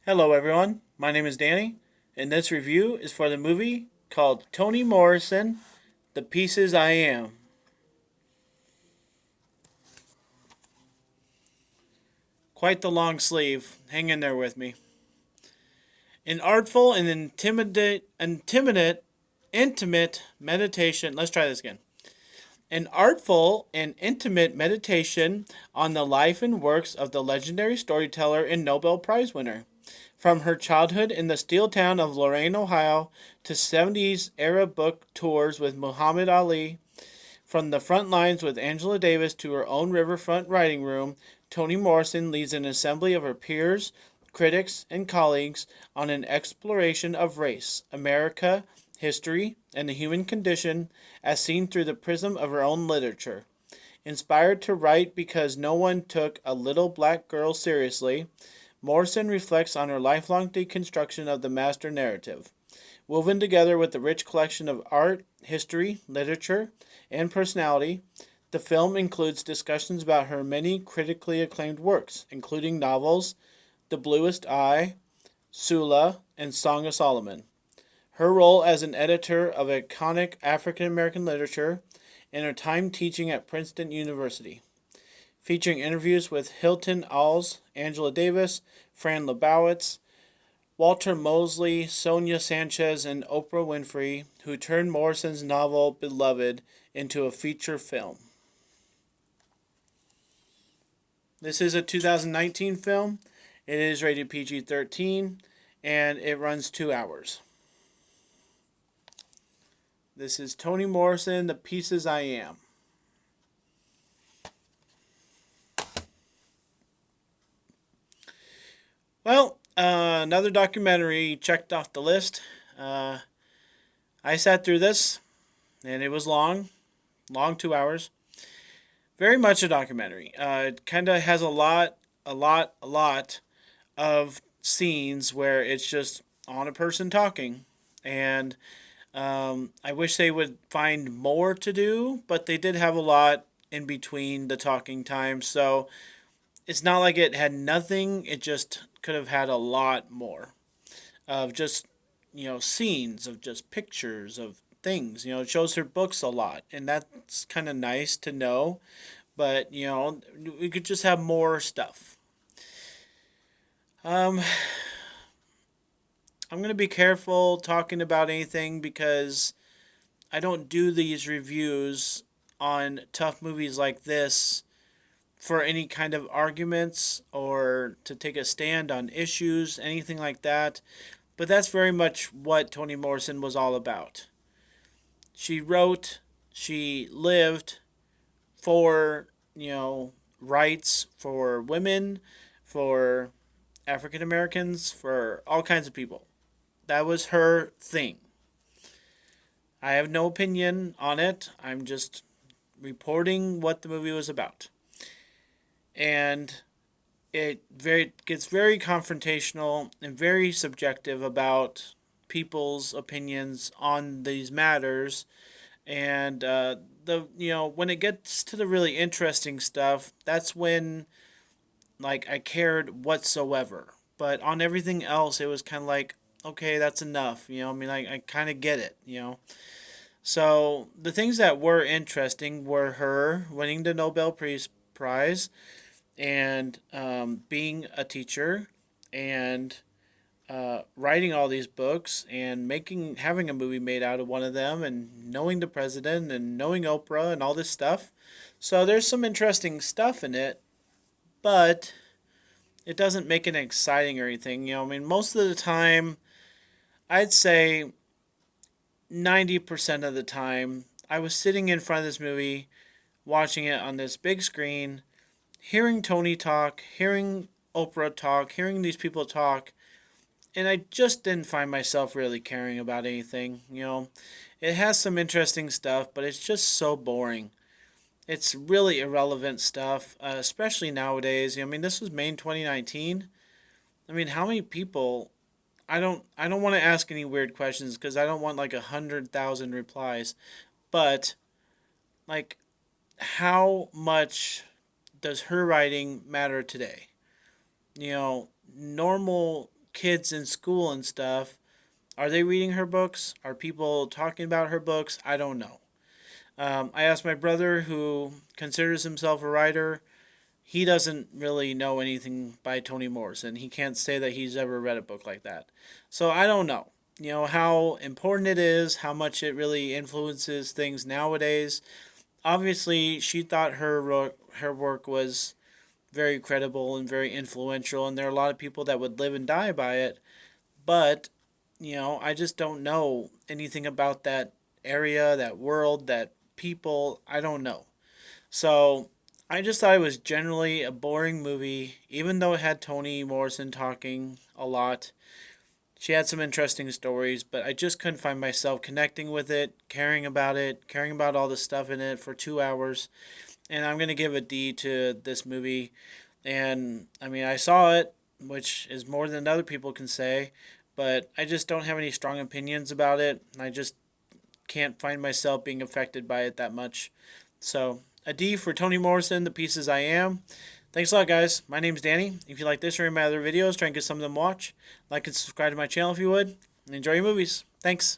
Hello, everyone. My name is Danny, and this review is for the movie called Toni Morrison, The Pieces I Am. Quite the long sleeve. Hang in there with me. An artful and intimate meditation. Let's try this again. An artful and intimate meditation on the life and works of the legendary storyteller and Nobel Prize winner. From her childhood in the steel town of Lorain, Ohio, to 70s era book tours with Muhammad Ali, from the front lines with Angela Davis to her own riverfront writing room, Toni Morrison leads an assembly of her peers, critics, and colleagues on an exploration of race, America, history, and the human condition as seen through the prism of her own literature. Inspired to write because no one took a little black girl seriously, Morrison reflects on her lifelong deconstruction of the master narrative. Woven together with the rich collection of art, history, literature, and personality, the film includes discussions about her many critically acclaimed works, including novels The Bluest Eye, Sula, and Song of Solomon. Her role as an editor of iconic African American literature, and her time teaching at Princeton University, featuring interviews with Hilton Als, Angela Davis, Fran Lebowitz, Walter Mosley, Sonia Sanchez, and Oprah Winfrey, who turned Morrison's novel Beloved into a feature film. This is a 2019 film. It is rated PG 13 and it runs 2 hours. This is Toni Morrison, The Pieces I Am. Well, another documentary checked off the list. I sat through this, and it was long 2 hours. Very much a documentary. It kind of has a lot of scenes where it's just on a person talking, and I wish they would find more to do, but they did have a lot in between the talking time, so it's not like it had nothing. It just could have had a lot more of just scenes of just pictures of things. It shows her books a lot, and that's kind of nice to know. But we could just have more stuff. Um, I'm gonna be careful talking about anything because I don't do these reviews on tough movies like this for any kind of arguments or to take a stand on issues, anything like that. But that's very much what Toni Morrison was all about. She wrote, she lived for, rights for women, for African Americans, for all kinds of people. That was her thing. I have no opinion on it. I'm just reporting what the movie was about. And it very gets very confrontational and very subjective about people's opinions on these matters. And the when it gets to the really interesting stuff, that's when I cared whatsoever. But on everything else, it was kind of like, okay, that's enough. I kind of get it. So the things that were interesting were her winning the Nobel Prize and being a teacher and writing all these books and having a movie made out of one of them and knowing the president and knowing Oprah and all this stuff. So there's some interesting stuff in it, but it doesn't make it exciting or anything. Most of the time, I'd say 90% of the time, I was sitting in front of this movie, watching it on this big screen, hearing Toni talk, hearing Oprah talk, hearing these people talk, and I just didn't find myself really caring about anything. It has some interesting stuff, but it's just so boring. It's really irrelevant stuff, especially nowadays. This was May 2019. How many people? I don't want to ask any weird questions because I don't want like 100,000 replies. But like, how much does her writing matter today? Normal kids in school and stuff, are they reading her books? Are people talking about her books? I don't know. I asked my brother, who considers himself a writer. He doesn't really know anything by Toni Morrison. He can't say that he's ever read a book like that. So I don't know. How important it is, how much it really influences things nowadays. Obviously, she thought her work was very credible and very influential, and there are a lot of people that would live and die by it. But I just don't know anything about that area, that world, that people. I don't know. So I just thought it was generally a boring movie, even though it had Toni Morrison talking a lot. She had some interesting stories, but I just couldn't find myself connecting with it, caring about all the stuff in it for 2 hours. And I'm going to give a D to this movie. And I mean, I saw it, which is more than other people can say, but I just don't have any strong opinions about it. I just can't find myself being affected by it that much. So, a D for Toni Morrison, The Pieces I Am. Thanks a lot, guys. My name's Danny. If you like this or any of my other videos, try and get some of them watch. Like and subscribe to my channel if you would. And enjoy your movies. Thanks.